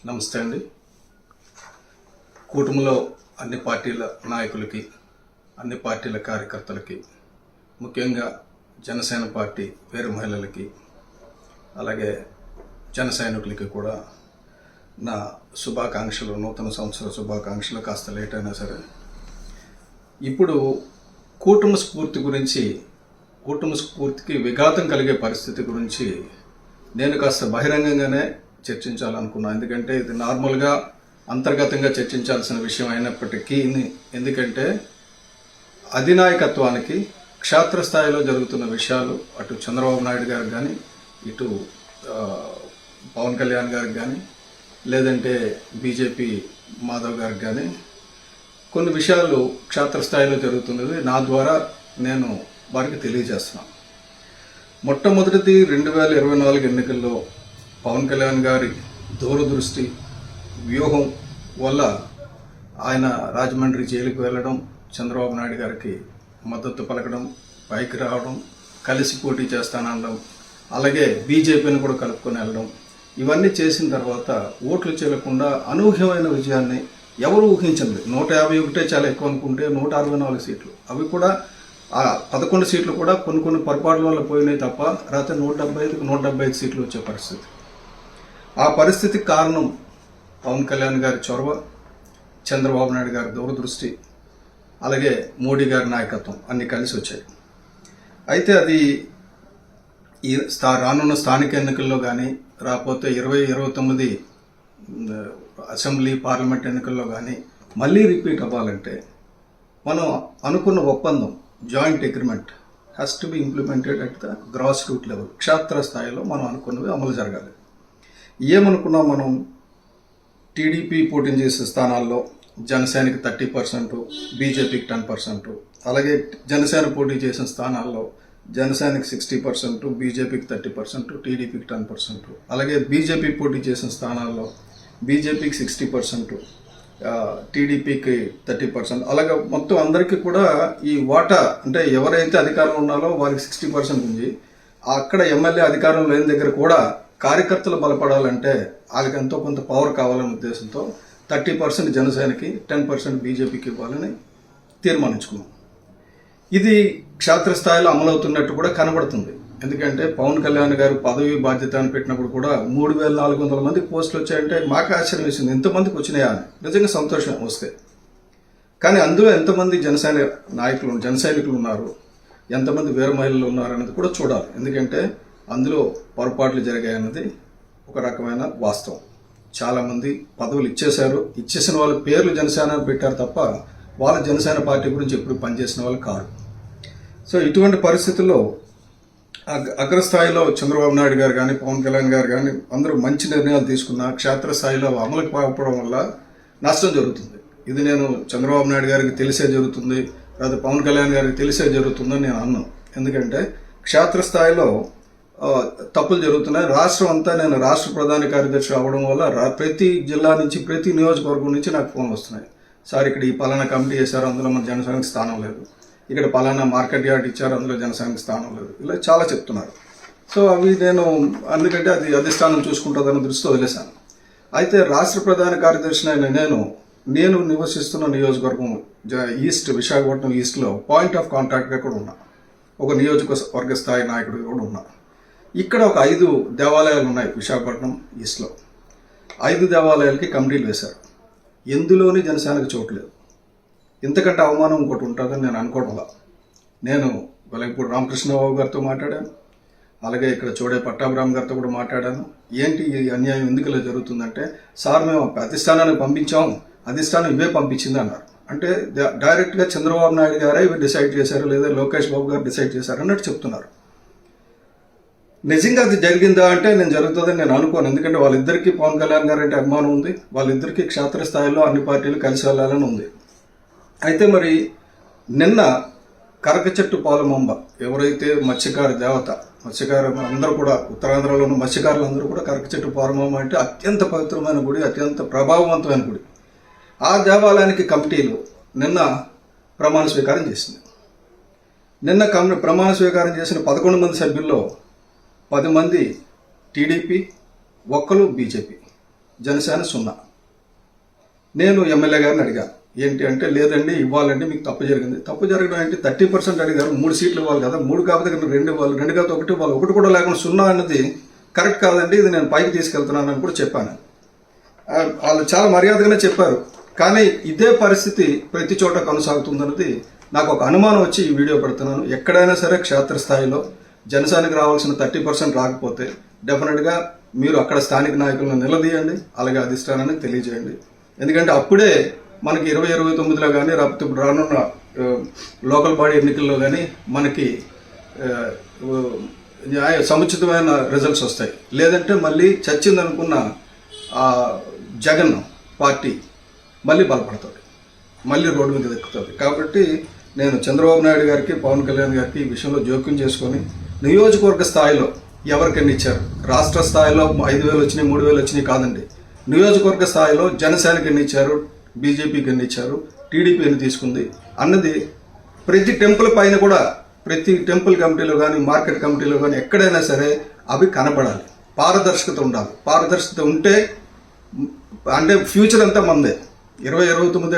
నమస్తే అండి. కూటమిలో అన్ని పార్టీల నాయకులకి, అన్ని పార్టీల కార్యకర్తలకి, ముఖ్యంగా జనసేన పార్టీ వీర మహిళలకి, అలాగే జన సైనికులకి కూడా నా శుభాకాంక్షలు, నూతన సంవత్సర శుభాకాంక్షలు. కాస్త లేట్ అయినా సరే, ఇప్పుడు కూటమి స్ఫూర్తికి విఘాతం కలిగే పరిస్థితి గురించి నేను కాస్త బహిరంగంగానే చర్చించాలనుకున్నాను. ఎందుకంటే ఇది నార్మల్గా అంతర్గతంగా చర్చించాల్సిన విషయం అయినప్పటికీ, ఎందుకంటే అధినాయకత్వానికి క్షేత్రస్థాయిలో జరుగుతున్న విషయాలు అటు చంద్రబాబు నాయుడు గారికి కానీ, ఇటు పవన్ కళ్యాణ్ గారికి కానీ, లేదంటే బీజేపీ మాధవ్ గారికి కానీ కొన్ని విషయాలు క్షేత్రస్థాయిలో జరుగుతున్నది నా ద్వారా నేను వారికి తెలియజేస్తున్నాను. మొట్టమొదటిది 2024 ఎన్నికల్లో పవన్ కళ్యాణ్ గారి దూరదృష్టి వ్యూహం వల్ల ఆయన రాజమండ్రి జైలుకు వెళ్ళడం, చంద్రబాబు నాయుడు గారికి మద్దతు పలకడం, పైకి రావడం, కలిసి పోటీ చేస్తానడం, అలాగే బీజేపీని కూడా కలుపుకొని వెళ్ళడం, ఇవన్నీ చేసిన తర్వాత ఓట్లు చేయకుండా అనూహ్యమైన విజయాన్ని ఎవరు ఊహించండి. 151 చాలా ఎక్కువ అనుకుంటే 164 సీట్లు, అవి కూడా ఆ 11 సీట్లు కూడా కొన్ని పొరపాట్ల వల్ల పోయినాయి తప్ప రాత్రి 175 సీట్లు వచ్చే పరిస్థితి. ఆ పరిస్థితికి కారణం పవన్ కళ్యాణ్ గారి చొరవ, చంద్రబాబు నాయుడు గారి దూరదృష్టి, అలాగే మోడీ గారి నాయకత్వం అన్నీ కలిసి వచ్చాయి. అయితే అది ఈ రానున్న స్థానిక ఎన్నికల్లో కానీ, రాకపోతే 2029 అసెంబ్లీ పార్లమెంట్ ఎన్నికల్లో కానీ మళ్ళీ రిపీట్ అవ్వాలంటే మనం అనుకున్న ఒప్పందం, joint agreement has to be implemented at the grass root level. క్షేత్ర స్థాయిలో మనం అనుకున్నవి అమలు జరగాలి. ఏమనుకున్నాం మనం? టీడీపీ పోటీ చేసే స్థానాల్లో జనసేనకి 30%, బీజేపీకి 10%, అలాగే జనసేన పోటీ చేసిన స్థానాల్లో జనసేనకి 60%, బీజేపీకి 30%, టీడీపీకి 10%, అలాగే బీజేపీ పోటీ చేసిన స్థానాల్లో బీజేపీకి 60%, టీడీపీకి 30%, అలాగే మొత్తం అందరికీ కూడా ఈ వాటా, అంటే ఎవరైతే అధికారంలో ఉన్నారో వారికి 60% ఉంది. అక్కడ ఎమ్మెల్యే అధికారం లేని దగ్గర కూడా కార్యకర్తలు బలపడాలంటే వాళ్ళకి ఎంతో కొంత పవర్ కావాలనే ఉద్దేశంతో 30% జనసేనకి, 10% బీజేపీకి ఇవ్వాలని తీర్మానించుకున్నాం. ఇది క్షేత్రస్థాయిలో అమలవుతున్నట్టు కూడా కనబడుతుంది. ఎందుకంటే పవన్ కళ్యాణ్ గారు పదవి బాధ్యత అని పెట్టినప్పుడు కూడా 3400 మందికి పోస్టులు వచ్చాయంటే మాకు ఆశ్చర్యం వేసింది. ఎంతమందికి వచ్చినాయా అని. నిజంగా సంతోషం వస్తే. కానీ అందులో ఎంతమంది జన సైనికులు ఉన్నారు, ఎంతమంది వీర మహిళలు ఉన్నారు అన్నది కూడా చూడాలి. ఎందుకంటే అందులో పొరపాట్లు జరిగాయన్నది ఒక రకమైన వాస్తవం. చాలామంది పదవులు ఇచ్చేసిన వాళ్ళ పేర్లు జనసేన పెట్టారు తప్ప వాళ్ళ జనసేన పార్టీ గురించి ఎప్పుడు పనిచేసిన వాళ్ళు కాదు. సో ఇటువంటి పరిస్థితుల్లో అగ్రస్థాయిలో చంద్రబాబు నాయుడు గారు కానీ, పవన్ కళ్యాణ్ గారు కానీ అందరూ మంచి నిర్ణయాలు తీసుకున్న క్షేత్రస్థాయిలో అమలుకి పాకపోవడం వల్ల నష్టం జరుగుతుంది. ఇది నేను చంద్రబాబు నాయుడు గారికి తెలిసే జరుగుతుంది, లేదా పవన్ కళ్యాణ్ గారికి తెలిసే జరుగుతుందని నేను అన్నాను. ఎందుకంటే క్షేత్రస్థాయిలో తప్పులు జరుగుతున్నాయి. రాష్ట్రం అంతా, నేను రాష్ట్ర ప్రధాన కార్యదర్శి అవ్వడం వల్ల ప్రతి జిల్లా నుంచి, ప్రతి నియోజకవర్గం నుంచి నాకు ఫోన్లు వస్తున్నాయి. సార్, ఇక్కడ ఈ పలానా కమిటీ చేశారు, అందులో మన జనసేనకి స్థానం లేదు. ఇక్కడ పలానా మార్కెట్ యార్డ్ ఇచ్చారు, అందులో జనసేనకి స్థానం లేదు. ఇలా చాలా చెప్తున్నారు. సో అవి నేను అందుకంటే అది అధిష్టానం చూసుకుంటుందన్న దృష్టితో వదిలేశాను. అయితే రాష్ట్ర ప్రధాన కార్యదర్శి అయిన నేను నివసిస్తున్న నియోజకవర్గం ఈస్ట్, విశాఖపట్నం ఈస్ట్లో పాయింట్ ఆఫ్ కాంటాక్ట్గా కూడా ఉన్నా. ఒక నియోజకవర్గ స్థాయి నాయకుడిగా కూడా ఉన్నా. ఇక్కడ ఒక 5 దేవాలయాలు ఉన్నాయి విశాఖపట్నం ఈస్ట్లో. 5 దేవాలయాలకి కమిటీలు వేశారు. ఎందులోని జనసేనకు చోట్లేదు. ఇంతకంటే అవమానం ఇంకోటి ఉంటుందని నేను అనుకోవడంలా. నేను వెలగపూడి రామకృష్ణబాబు గారితో మాట్లాడాను, అలాగే ఇక్కడ చోడే పట్టాభిరామ్ గారితో కూడా మాట్లాడాను. ఏంటి ఈ అన్యాయం ఎందుకు ఇలా జరుగుతుందంటే, సార్ మేము అధిష్టానానికి పంపించాము, అధిష్టానం ఇవే పంపించింది అన్నారు. అంటే డైరెక్ట్గా చంద్రబాబు నాయుడు గారే ఇవి డిసైడ్ చేశారు, లేదా లోకేష్ బాబు గారు డిసైడ్ చేశారు అన్నట్టు చెప్తున్నారు. నిజంగా అది జరిగిందా అంటే నేను జరుగుతుందని నేను అనుకోను. ఎందుకంటే వాళ్ళిద్దరికీ పవన్ కళ్యాణ్ గారు అంటే అభిమానం ఉంది, వాళ్ళిద్దరికీ క్షేత్రస్థాయిలో అన్ని పార్టీలు కలిసి వెళ్ళాలని ఉంది. అయితే మరి నిన్న కరకచెట్టు పాలమాంబ, ఎవరైతే మత్స్యకార దేవత, మత్స్యకారు అందరూ కూడా, ఉత్తరాంధ్రలోని మత్స్యకారులందరూ కూడా కరకచెట్టు పాలమాంబ అంటే అత్యంత పవిత్రమైన గుడి, అత్యంత ప్రభావవంతమైన గుడి. ఆ దేవాలయానికి కమిటీలు నిన్న ప్రమాణ స్వీకారం చేసింది. నిన్న ప్రమాణ స్వీకారం చేసిన 11 మంది సభ్యుల్లో 10 మంది టీడీపీ, ఒక్కరు బీజేపీ. జనసేన 0. నేను ఎమ్మెల్యే గారిని అడిగా, ఏంటి అంటే లేదండి ఇవ్వాలండి, మీకు తప్పు జరిగింది. తప్పు జరగడం అంటే 30% అడిగారు, 3 సీట్లు ఇవ్వాలి కదా, 3 కాకపోతే 2 ఇవ్వాలి, 2 కాకపోతే 1 ఇవ్వాలి, 1 కూడా లేకుండా 0 అన్నది కరెక్ట్ కాదండి, ఇది నేను పైకి తీసుకెళ్తున్నాను అని కూడా చెప్పాను. వాళ్ళు చాలా మర్యాదగానే చెప్పారు. కానీ ఇదే పరిస్థితి ప్రతి చోట కొనసాగుతుందన్నది నాకు ఒక అనుమానం వచ్చి ఈ వీడియో పెడుతున్నాను. ఎక్కడైనా సరే క్షేత్రస్థాయిలో జనసేనకి రావాల్సిన 30% రాకపోతే డెఫినెట్గా మీరు అక్కడ స్థానిక నాయకులను నిలదీయండి, అలాగే అధిష్టానానికి తెలియజేయండి. ఎందుకంటే అప్పుడే మనకి 2029లో కానీ ఇప్పుడు రానున్న లోకల్ బాడీ ఎన్నికల్లో కానీ మనకి సముచితమైన రిజల్ట్స్ వస్తాయి. లేదంటే మళ్ళీ చచ్చిందనుకున్న జగన్ పార్టీ మళ్ళీ బలపడుతుంది, మళ్ళీ రోడ్డు మీద ఎక్కుతుంది. కాబట్టి నేను చంద్రబాబు నాయుడు గారికి, పవన్ కళ్యాణ్ గారికి ఈ విషయంలో జోక్యం చేసుకొని నియోజకవర్గ స్థాయిలో ఎవరికైనా ఇచ్చారు, రాష్ట్ర స్థాయిలో 5,000 వచ్చినాయి, 3,000 వచ్చినాయి కాదండి, నియోజకవర్గ స్థాయిలో జనసేనకి ఎన్ని ఇచ్చారు, బీజేపీకి ఎన్ని ఇచ్చారు, టీడీపీ ఎన్ని తీసుకుంది అన్నది ప్రతి టెంపుల్ పైన కూడా, ప్రతి టెంపుల్ కమిటీలో కానీ మార్కెట్ కమిటీలో కానీ ఎక్కడైనా సరే అవి కనపడాలి. పారదర్శకత ఉండాలి. పారదర్శకత ఉంటే అంటే ఫ్యూచర్ అంతా మందే. 2029